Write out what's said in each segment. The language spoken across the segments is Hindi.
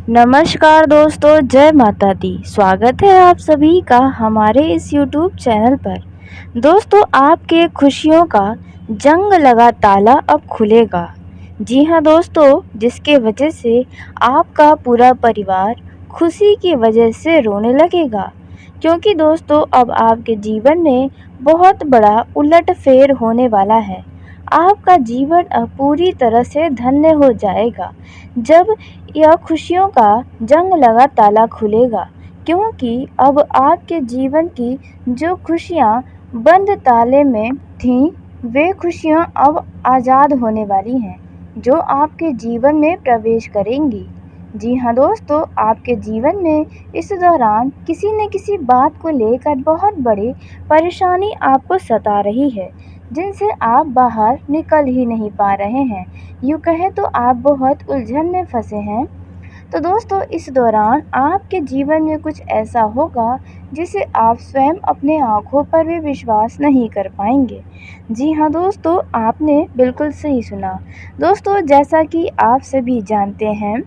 नमस्कार दोस्तों, जय माता दी। स्वागत है आप सभी का हमारे इस YouTube चैनल पर। दोस्तों, आपके खुशियों का जंग लगा ताला अब खुलेगा। जी हाँ दोस्तों, जिसके वजह से आपका पूरा परिवार खुशी की वजह से रोने लगेगा। क्योंकि दोस्तों, अब आपके जीवन में बहुत बड़ा उलटफेर होने वाला है। आपका जीवन अब पूरी तरह से धन्य हो जाएगा जब यह खुशियों का जंग लगा ताला खुलेगा। क्योंकि अब आपके जीवन की जो खुशियाँ बंद ताले में थीं, वे खुशियाँ अब आज़ाद होने वाली हैं, जो आपके जीवन में प्रवेश करेंगी। जी हाँ दोस्तों, आपके जीवन में इस दौरान किसी न किसी बात को लेकर बहुत बड़ी परेशानी आपको सता रही है, जिनसे आप बाहर निकल ही नहीं पा रहे हैं। यूँ कहें तो आप बहुत उलझन में फंसे हैं। तो दोस्तों, इस दौरान आपके जीवन में कुछ ऐसा होगा जिसे आप स्वयं अपने आँखों पर भी विश्वास नहीं कर पाएंगे। जी हाँ दोस्तों, आपने बिल्कुल सही सुना। दोस्तों, जैसा कि आप सभी जानते हैं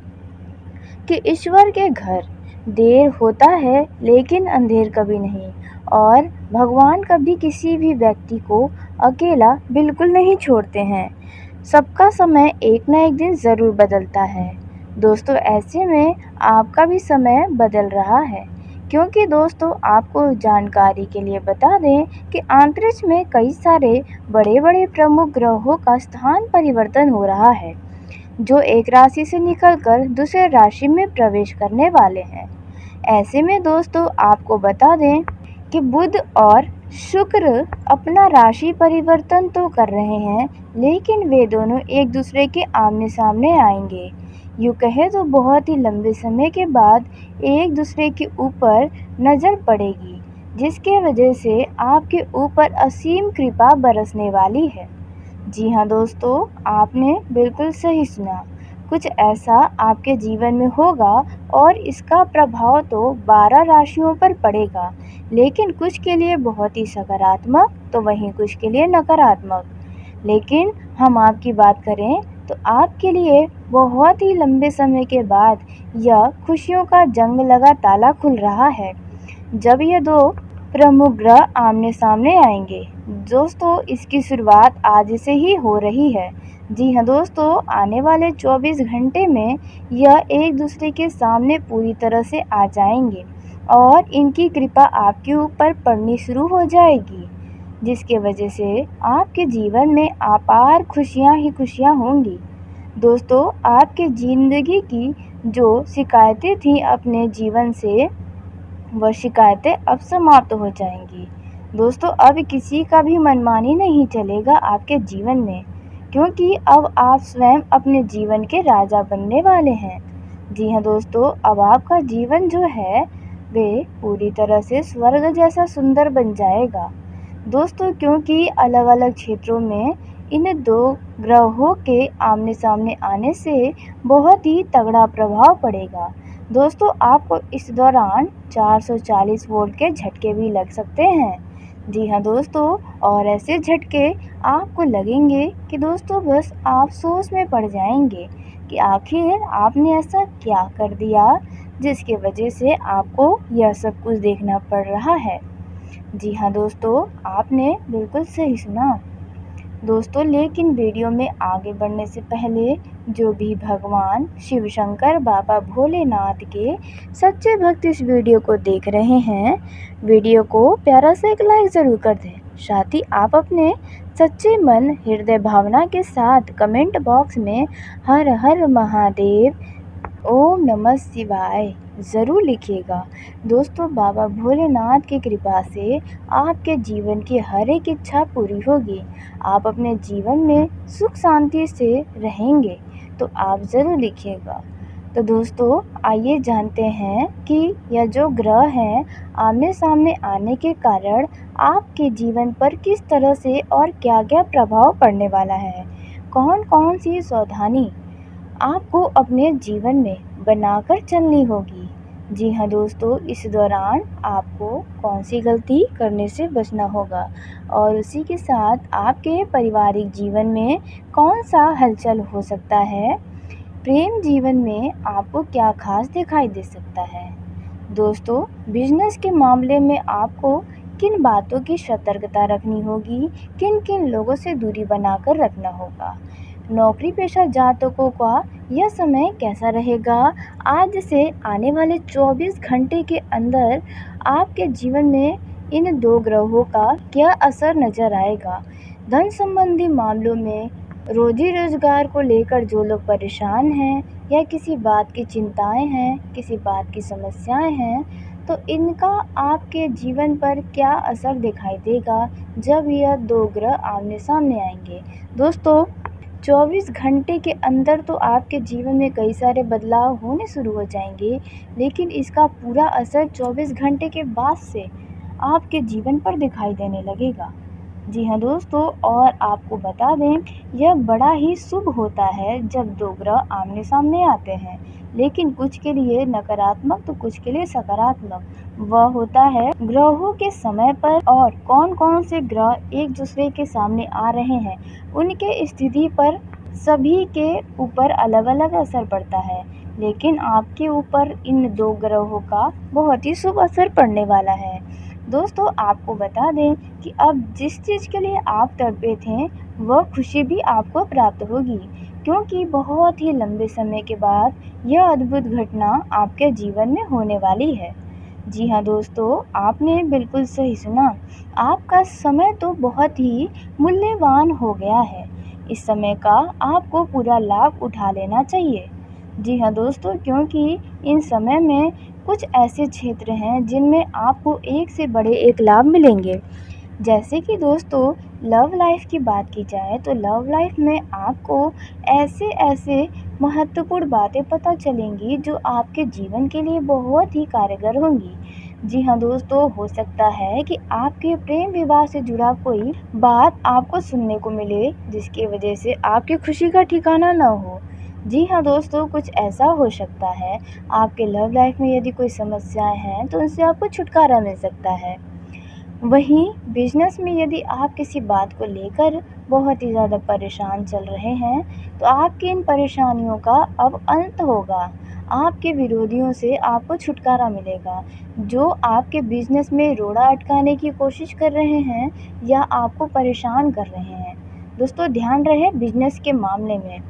कि ईश्वर के घर देर होता है लेकिन अंधेर कभी नहीं, और भगवान कभी किसी भी व्यक्ति को अकेला बिल्कुल नहीं छोड़ते हैं। सबका समय एक ना एक दिन ज़रूर बदलता है। दोस्तों, ऐसे में आपका भी समय बदल रहा है। क्योंकि दोस्तों, आपको जानकारी के लिए बता दें कि अंतरिक्ष में कई सारे बड़े बड़े प्रमुख ग्रहों का स्थान परिवर्तन हो रहा है, जो एक राशि से निकलकर दूसरे राशि में प्रवेश करने वाले हैं। ऐसे में दोस्तों, आपको बता दें कि बुध और शुक्र अपना राशि परिवर्तन तो कर रहे हैं, लेकिन वे दोनों एक दूसरे के आमने सामने आएंगे। यूँ कहे तो बहुत ही लंबे समय के बाद एक दूसरे के ऊपर नज़र पड़ेगी, जिसके वजह से आपके ऊपर असीम कृपा बरसने वाली है। जी हाँ दोस्तों, आपने बिल्कुल सही सुना। कुछ ऐसा आपके जीवन में होगा और इसका प्रभाव तो 12 राशियों पर पड़ेगा, लेकिन कुछ के लिए बहुत ही सकारात्मक तो वहीं कुछ के लिए नकारात्मक। लेकिन हम आपकी बात करें तो आपके लिए बहुत ही लंबे समय के बाद यह खुशियों का जंग लगा ताला खुल रहा है, जब ये दो प्रमुख ग्रह आमने सामने आएंगे। दोस्तों, इसकी शुरुआत आज से ही हो रही है। जी हाँ दोस्तों, आने वाले 24 घंटे में यह एक दूसरे के सामने पूरी तरह से आ जाएंगे और इनकी कृपा आपके ऊपर पड़नी शुरू हो जाएगी, जिसके वजह से आपके जीवन में अपार खुशियाँ ही खुशियाँ होंगी। दोस्तों, आपके ज़िंदगी की जो शिकायतें थीं अपने जीवन से, वह शिकायतें अब समाप्त हो जाएंगी। दोस्तों, अब किसी का भी मनमानी नहीं चलेगा आपके जीवन में, क्योंकि अब आप स्वयं अपने जीवन के राजा बनने वाले हैं। जी हाँ दोस्तों, अब आपका जीवन जो है वे पूरी तरह से स्वर्ग जैसा सुंदर बन जाएगा। दोस्तों, क्योंकि अलग अलग क्षेत्रों में इन दो ग्रहों के आमने सामने आने से बहुत ही तगड़ा प्रभाव पड़ेगा। दोस्तों, आपको इस दौरान 440 वोल्ट के झटके भी लग सकते हैं। जी हाँ दोस्तों, और ऐसे झटके आपको लगेंगे कि दोस्तों बस आप सोच में पड़ जाएंगे कि आखिर आपने ऐसा क्या कर दिया जिसके वजह से आपको यह सब कुछ देखना पड़ रहा है। जी हाँ दोस्तों, आपने बिल्कुल सही सुना। दोस्तों, लेकिन वीडियो में आगे बढ़ने से पहले जो भी भगवान शिव शंकर बाबा भोलेनाथ के सच्चे भक्त इस वीडियो को देख रहे हैं, वीडियो को प्यारा सा एक लाइक ज़रूर कर दें। साथ ही आप अपने सच्चे मन हृदय भावना के साथ कमेंट बॉक्स में हर हर महादेव, ओम नमः शिवाय ज़रूर लिखिएगा। दोस्तों, बाबा भोलेनाथ की कृपा से आपके जीवन की हर एक इच्छा पूरी होगी। आप अपने जीवन में सुख शांति से रहेंगे, तो आप ज़रूर लिखिएगा। तो दोस्तों, आइए जानते हैं कि यह जो ग्रह हैं आमने सामने आने के कारण आपके जीवन पर किस तरह से और क्या क्या प्रभाव पड़ने वाला है। कौन कौन सी सावधानी आपको अपने जीवन में बनाकर चलनी होगी। जी हाँ दोस्तों, इस दौरान आपको कौन सी गलती करने से बचना होगा और उसी के साथ आपके पारिवारिक जीवन में कौन सा हलचल हो सकता है, प्रेम जीवन में आपको क्या खास दिखाई दे सकता है? दोस्तों, बिजनेस के मामले में आपको किन बातों की सतर्कता रखनी होगी, किन-किन लोगों से दूरी बनाकर रखना होगा? नौकरी पेशा जातकों का यह समय कैसा रहेगा? आज से आने वाले 24 घंटे के अंदर आपके जीवन में इन 2 ग्रहों का क्या असर नज़र आएगा? धन संबंधी मामलों में, रोज़ी-रोज़गार को लेकर जो लोग परेशान हैं या किसी बात की चिंताएँ हैं, किसी बात की समस्याएँ हैं, तो इनका आपके जीवन पर क्या असर दिखाई देगा जब यह 2 ग्रह आमने-सामने आएँगे? दोस्तों, 24 घंटे के अंदर तो आपके जीवन में कई सारे बदलाव होने शुरू हो जाएंगे, लेकिन इसका पूरा असर 24 घंटे के बाद से आपके जीवन पर दिखाई देने लगेगा। जी हाँ दोस्तों, और आपको बता दें, यह बड़ा ही शुभ होता है जब 2 ग्रह आमने-सामने आते हैं, लेकिन कुछ के लिए नकारात्मक तो कुछ के लिए सकारात्मक। वह होता है ग्रहों के समय पर और कौन-कौन से ग्रह एक दूसरे के सामने आ रहे हैं, उनके स्थिति पर सभी के ऊपर अलग-अलग असर पड़ता है, लेकिन आपके ऊपर इन 2 ग्रहों का बहुत ही शुभ असर पड़ने वाला है। दोस्तों, आपको बता दें कि अब जिस चीज़ के लिए आप तड़पे थे, वह खुशी भी आपको प्राप्त होगी, क्योंकि बहुत ही लंबे समय के बाद यह अद्भुत घटना आपके जीवन में होने वाली है। जी हाँ दोस्तों, आपने बिल्कुल सही सुना। आपका समय तो बहुत ही मूल्यवान हो गया है। इस समय का आपको पूरा लाभ उठा लेना चाहिए। जी हाँ दोस्तों, क्योंकि इन समय में कुछ ऐसे क्षेत्र हैं जिनमें आपको एक से बड़े एक लाभ मिलेंगे। जैसे कि दोस्तों, लव लाइफ की बात की जाए तो लव लाइफ में आपको ऐसे-ऐसे महत्वपूर्ण बातें पता चलेंगी जो आपके जीवन के लिए बहुत ही कारगर होंगी। जी हाँ दोस्तों, हो सकता है कि आपके प्रेम विवाह से जुड़ा कोई बात आपको सुनने को मिले, जिसकी वजह से आपकी खुशी का ठिकाना ना हो। जी हाँ दोस्तों, कुछ ऐसा हो सकता है, आपके लव लाइफ में यदि कोई समस्याएँ हैं तो उनसे आपको छुटकारा मिल सकता है। वहीं बिजनेस में यदि आप किसी बात को लेकर बहुत ही ज़्यादा परेशान चल रहे हैं, तो आपकी इन परेशानियों का अब अंत होगा। आपके विरोधियों से आपको छुटकारा मिलेगा, जो आपके बिजनेस में रोड़ा अटकाने की कोशिश कर रहे हैं या आपको परेशान कर रहे हैं। दोस्तों, ध्यान रहे बिजनेस के मामले में,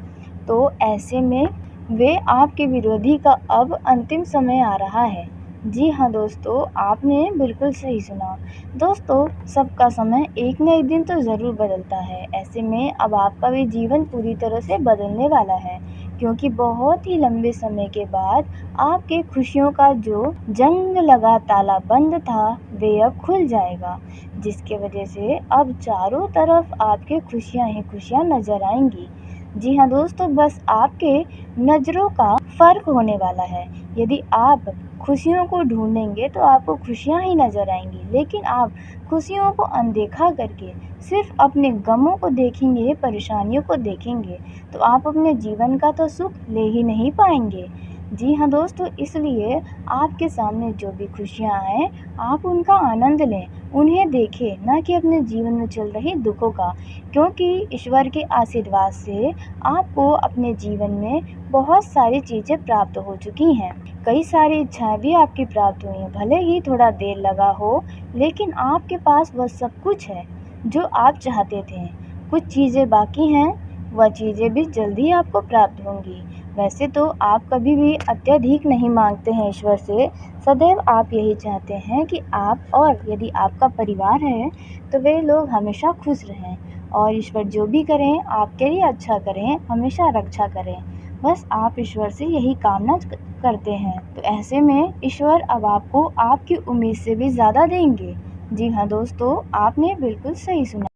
तो ऐसे में वे आपके विरोधी का अब अंतिम समय आ रहा है। जी हाँ दोस्तों, आपने बिल्कुल सही सुना। दोस्तों, सबका समय एक न एक दिन तो ज़रूर बदलता है। ऐसे में अब आपका भी जीवन पूरी तरह से बदलने वाला है, क्योंकि बहुत ही लंबे समय के बाद आपके खुशियों का जो जंग लगा ताला बंद था, वे अब खुल जाएगा, जिसकी वजह से अब चारों तरफ आपके खुशियाँ ही खुशियाँ नज़र आएँगी। जी हाँ दोस्तों, बस आपके नज़रों का फ़र्क होने वाला है। यदि आप खुशियों को ढूँढेंगे तो आपको खुशियाँ ही नज़र आएँगी, लेकिन आप खुशियों को अनदेखा करके सिर्फ़ अपने गमों को देखेंगे, परेशानियों को देखेंगे, तो आप अपने जीवन का तो सुख ले ही नहीं पाएँगे। जी हाँ दोस्तों, इसलिए आपके सामने जो भी खुशियाँ आएँ, आप उनका आनंद लें, उन्हें देखें, ना कि अपने जीवन में चल रही दुखों का, क्योंकि ईश्वर के आशीर्वाद से आपको अपने जीवन में बहुत सारी चीज़ें प्राप्त हो चुकी हैं। कई सारी इच्छाएँ भी आपकी प्राप्त हुई हैं, भले ही थोड़ा देर लगा हो, लेकिन आपके पास वह सब कुछ है जो आप चाहते थे। कुछ चीज़ें बाकी हैं, वह चीज़ें भी जल्दी आपको प्राप्त होंगी। वैसे तो आप कभी भी अत्यधिक नहीं मांगते हैं ईश्वर से, सदैव आप यही चाहते हैं कि आप और यदि आपका परिवार है, तो वे लोग हमेशा खुश रहें और ईश्वर जो भी करें, आपके लिए अच्छा करें, हमेशा रक्षा करें। बस आप ईश्वर से यही कामना करते हैं, तो ऐसे में ईश्वर अब आपको आपकी उम्मीद से भी ज़्यादा देंगे। जी हाँ दोस्तों, आपने बिल्कुल सही सुना।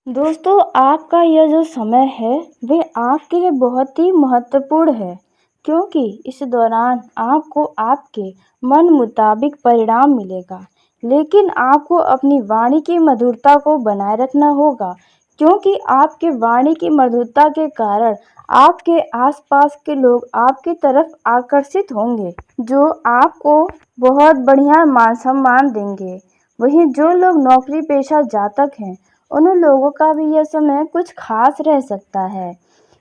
दोस्तों, आपका यह जो समय है, वे आपके लिए बहुत ही महत्वपूर्ण है, क्योंकि इस दौरान आपको आपके मन मुताबिक परिणाम मिलेगा। लेकिन आपको अपनी वाणी की मधुरता को बनाए रखना होगा, क्योंकि आपके वाणी की मधुरता के कारण आपके आसपास के लोग आपकी तरफ आकर्षित होंगे, जो आपको बहुत बढ़िया मान-सम्मान देंगे। वहीं जो लोग नौकरी पेशा जातक हैं, उन लोगों का भी यह समय कुछ खास रह सकता है।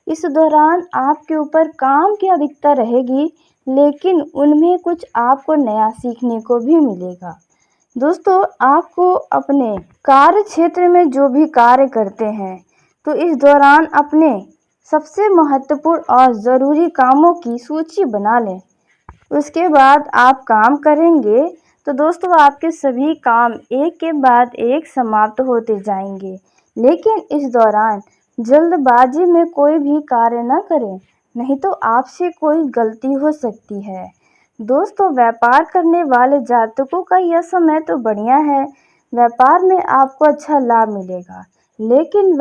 इस दौरान आपके ऊपर काम की अधिकता रहेगी, लेकिन उनमें कुछ आपको नया सीखने को भी मिलेगा। दोस्तों, आपको अपने कार्य क्षेत्र में जो भी कार्य करते हैं, तो इस दौरान अपने सबसे महत्वपूर्ण और ज़रूरी कामों की सूची बना लें। उसके बाद आप काम करेंगे तो दोस्तों आपके सभी काम एक के बाद एक समाप्त होते जाएंगे। लेकिन इस दौरान जल्दबाजी में कोई भी कार्य न करें, नहीं तो आपसे कोई गलती हो सकती है। दोस्तों, व्यापार करने वाले जातकों का यह समय तो बढ़िया है। व्यापार में आपको अच्छा लाभ मिलेगा, लेकिन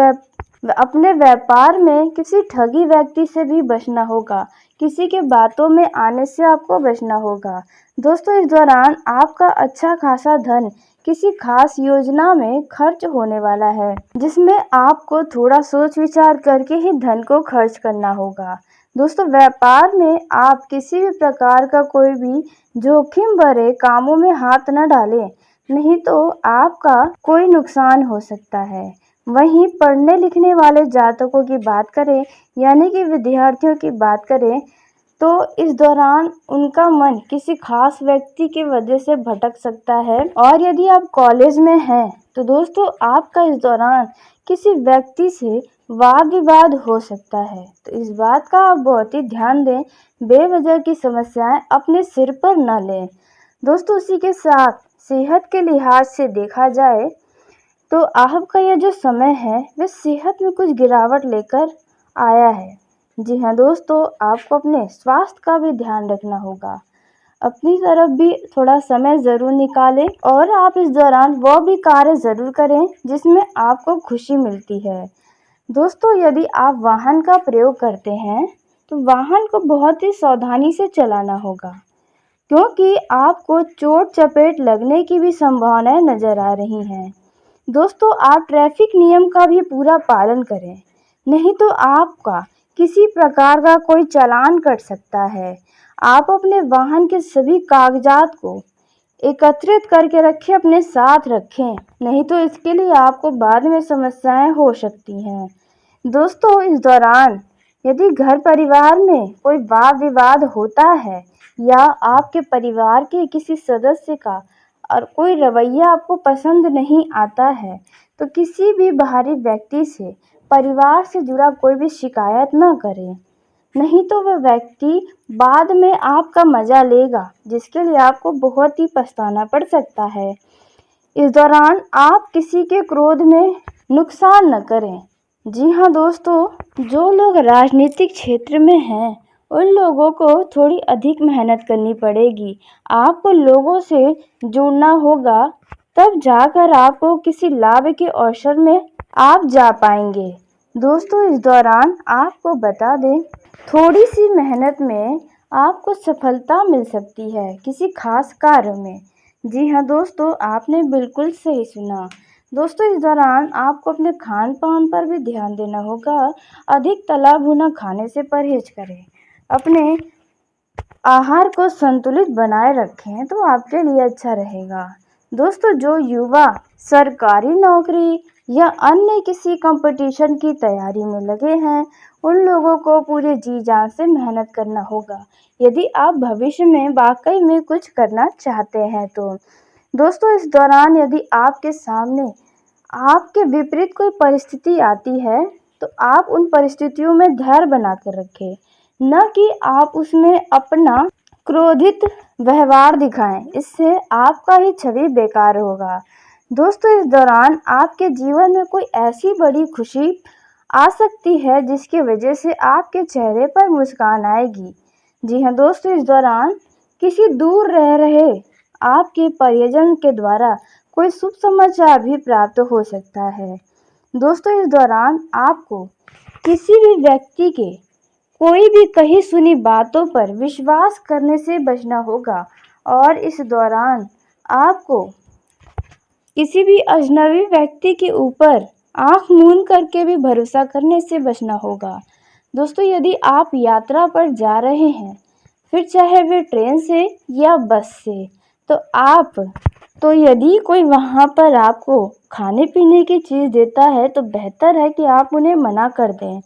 अपने व्यापार में किसी ठगी व्यक्ति से भी बचना होगा। किसी के बातों में आने से आपको बचना होगा। दोस्तों, इस दौरान आपका अच्छा खासा धन किसी खास योजना में खर्च होने वाला है, जिसमें आपको थोड़ा सोच विचार करके ही धन को खर्च करना होगा। दोस्तों, व्यापार में आप किसी भी प्रकार का कोई भी जोखिम भरे कामों में हाथ न डालें, नहीं तो आपका कोई नुकसान हो सकता है। वहीं पढ़ने लिखने वाले जातकों की बात करें, यानी कि विद्यार्थियों की बात करें, तो इस दौरान उनका मन किसी खास व्यक्ति की वजह से भटक सकता है। और यदि आप कॉलेज में हैं तो दोस्तों आपका इस दौरान किसी व्यक्ति से वाद विवाद हो सकता है, तो इस बात का आप बहुत ही ध्यान दें। बेवजह की समस्याएं अपने सिर पर न लें। दोस्तों, उसी के साथ सेहत के लिहाज से देखा जाए तो आपका यह जो समय है वह सेहत में कुछ गिरावट लेकर आया है। जी हाँ दोस्तों, आपको अपने स्वास्थ्य का भी ध्यान रखना होगा। अपनी तरफ भी थोड़ा समय ज़रूर निकालें और आप इस दौरान वो भी कार्य ज़रूर करें जिसमें आपको खुशी मिलती है। दोस्तों, यदि आप वाहन का प्रयोग करते हैं तो वाहन को बहुत ही सावधानी से चलाना होगा, क्योंकि आपको चोट चपेट लगने की भी संभावनाएं नज़र आ रही हैं। दोस्तों, आप ट्रैफिक नियम का भी पूरा पालन करें, नहीं तो आपका किसी प्रकार का कोई चालान कट सकता है। आप अपने वाहन के सभी कागजात को एकत्रित करके रखें, अपने साथ रखें, नहीं तो इसके लिए आपको बाद में समस्याएं हो सकती हैं। दोस्तों, इस दौरान यदि घर परिवार में कोई वाद विवाद होता है या आपके परिवार के किसी सदस्य का और कोई रवैया आपको पसंद नहीं आता है, तो किसी भी बाहरी व्यक्ति से परिवार से जुड़ा कोई भी शिकायत न करें, नहीं तो वह व्यक्ति बाद में आपका मजा लेगा, जिसके लिए आपको बहुत ही पछताना पड़ सकता है। इस दौरान आप किसी के क्रोध में नुकसान न करें। जी हाँ दोस्तों, जो लोग राजनीतिक क्षेत्र में हैं उन लोगों को थोड़ी अधिक मेहनत करनी पड़ेगी। आपको लोगों से जुड़ना होगा, तब जाकर आपको किसी लाभ के अवसर में आप जा पाएंगे। दोस्तों, इस दौरान आपको बता दें, थोड़ी सी मेहनत में आपको सफलता मिल सकती है किसी खास कार्य में। जी हाँ दोस्तों, आपने बिल्कुल सही सुना। दोस्तों, इस दौरान आपको अपने खान पान पर भी ध्यान देना होगा। अधिक तला भुना खाने से परहेज करें। अपने आहार को संतुलित बनाए रखें तो आपके लिए अच्छा रहेगा। दोस्तों, जो युवा सरकारी नौकरी या अन्य किसी कंपटीशन की तैयारी में लगे हैं, उन लोगों को पूरे जी जान से मेहनत करना होगा, यदि आप भविष्य में वाकई में कुछ करना चाहते हैं तो। दोस्तों, इस दौरान यदि आपके सामने आपके विपरीत कोई परिस्थिति आती है, तो आप उन परिस्थितियों में धैर्य बनाकर रखें, न कि आप उसमें अपना क्रोधित व्यवहार दिखाएं। इससे आपका ही छवि बेकार होगा। दोस्तों, इस दौरान आपके जीवन में कोई ऐसी बड़ी खुशी आ सकती है जिसकी वजह से आपके चेहरे पर मुस्कान आएगी। जी हाँ दोस्तों, इस दौरान किसी दूर रह रहे आपके परिजन के द्वारा कोई शुभ समाचार भी प्राप्त हो सकता है। दोस्तों, इस दौरान आपको किसी भी व्यक्ति के कोई भी कही सुनी बातों पर विश्वास करने से बचना होगा और इस दौरान आपको किसी भी अजनबी व्यक्ति के ऊपर आंख मूंद करके भी भरोसा करने से बचना होगा। दोस्तों, यदि आप यात्रा पर जा रहे हैं, फिर चाहे वे ट्रेन से या बस से, तो यदि कोई वहाँ पर आपको खाने पीने की चीज़ देता है तो बेहतर है कि आप उन्हें मना कर दें,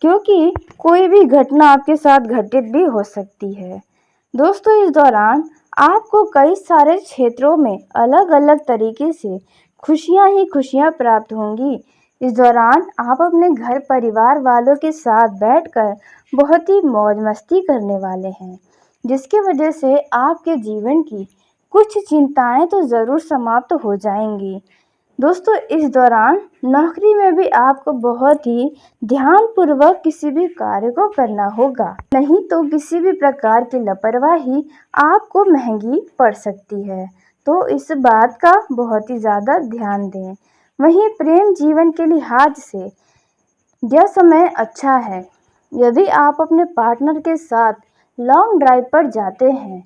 क्योंकि कोई भी घटना आपके साथ घटित भी हो सकती है। दोस्तों, इस दौरान आपको कई सारे क्षेत्रों में अलग अलग तरीके से खुशियां ही खुशियां प्राप्त होंगी। इस दौरान आप अपने घर परिवार वालों के साथ बैठकर बहुत ही मौज मस्ती करने वाले हैं, जिसकी वजह से आपके जीवन की कुछ चिंताएं तो ज़रूर समाप्त हो जाएंगी। दोस्तों, इस दौरान नौकरी में भी आपको बहुत ही ध्यानपूर्वक किसी भी कार्य को करना होगा, नहीं तो किसी भी प्रकार की लापरवाही आपको महंगी पड़ सकती है। तो इस बात का बहुत ही ज़्यादा ध्यान दें। वहीं प्रेम जीवन के लिहाज से यह समय अच्छा है। यदि आप अपने पार्टनर के साथ लॉन्ग ड्राइव पर जाते हैं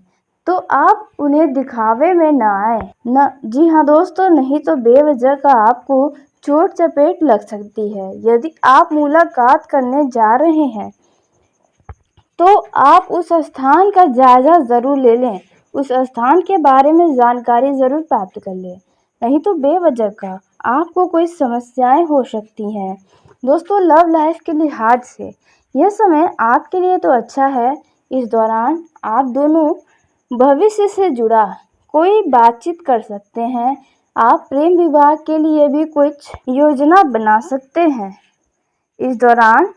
तो आप उन्हें दिखावे में ना आए न जी हाँ दोस्तों, नहीं तो बेवजह का आपको चोट चपेट लग सकती है। यदि आप मुलाकात करने जा रहे हैं तो आप उस स्थान का जायज़ा ज़रूर ले लें, उस स्थान के बारे में जानकारी ज़रूर प्राप्त कर लें, नहीं तो बेवजह का आपको कोई समस्याएं हो सकती हैं। दोस्तों, लव लाइफ के लिहाज से यह समय आपके लिए तो अच्छा है। इस दौरान आप दोनों भविष्य से जुड़ा कोई बातचीत कर सकते हैं। आप प्रेम विवाह के लिए भी कुछ योजना बना सकते हैं। इस दौरान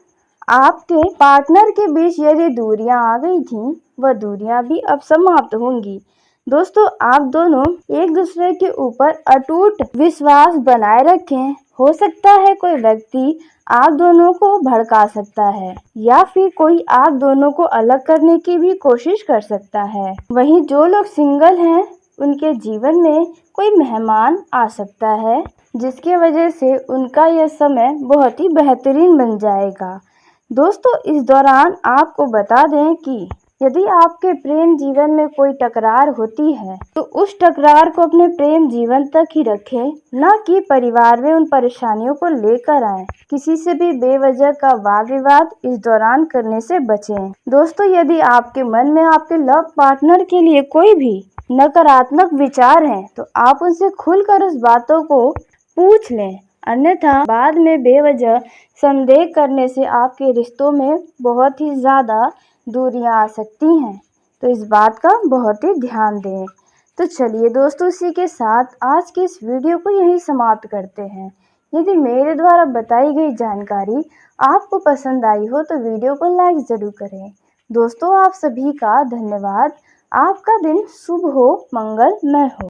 आपके पार्टनर के बीच यदि दूरियां आ गई थीं, वह दूरियां भी अब समाप्त होंगी। दोस्तों, आप दोनों एक दूसरे के ऊपर अटूट विश्वास बनाए रखें। हो सकता है कोई व्यक्ति आप दोनों को भड़का सकता है या फिर कोई आप दोनों को अलग करने की भी कोशिश कर सकता है। वहीं जो लोग सिंगल हैं, उनके जीवन में कोई मेहमान आ सकता है, जिसकी वजह से उनका यह समय बहुत ही बेहतरीन बन जाएगा। दोस्तों, इस दौरान आपको बता दें कि यदि आपके प्रेम जीवन में कोई टकरार होती है तो उस टकरार को अपने प्रेम जीवन तक ही रखें, न कि परिवार में उन परेशानियों को लेकर आए। किसी से भी बेवजह का वाद विवाद इस दौरान करने से बचें। दोस्तों, यदि आपके मन में आपके लव पार्टनर के लिए कोई भी नकारात्मक विचार हैं तो आप उनसे खुलकर उस बातों को पूछ लें, अन्यथा बाद में बेवजह संदेह करने से आपके रिश्तों में बहुत ही ज़्यादा दूरियां आ सकती हैं। तो इस बात का बहुत ही ध्यान दें। तो चलिए दोस्तों, इसी के साथ आज की इस वीडियो को यहीं समाप्त करते हैं। यदि मेरे द्वारा बताई गई जानकारी आपको पसंद आई हो तो वीडियो को लाइक ज़रूर करें। दोस्तों, आप सभी का धन्यवाद। आपका दिन शुभ हो, मंगलमय हो।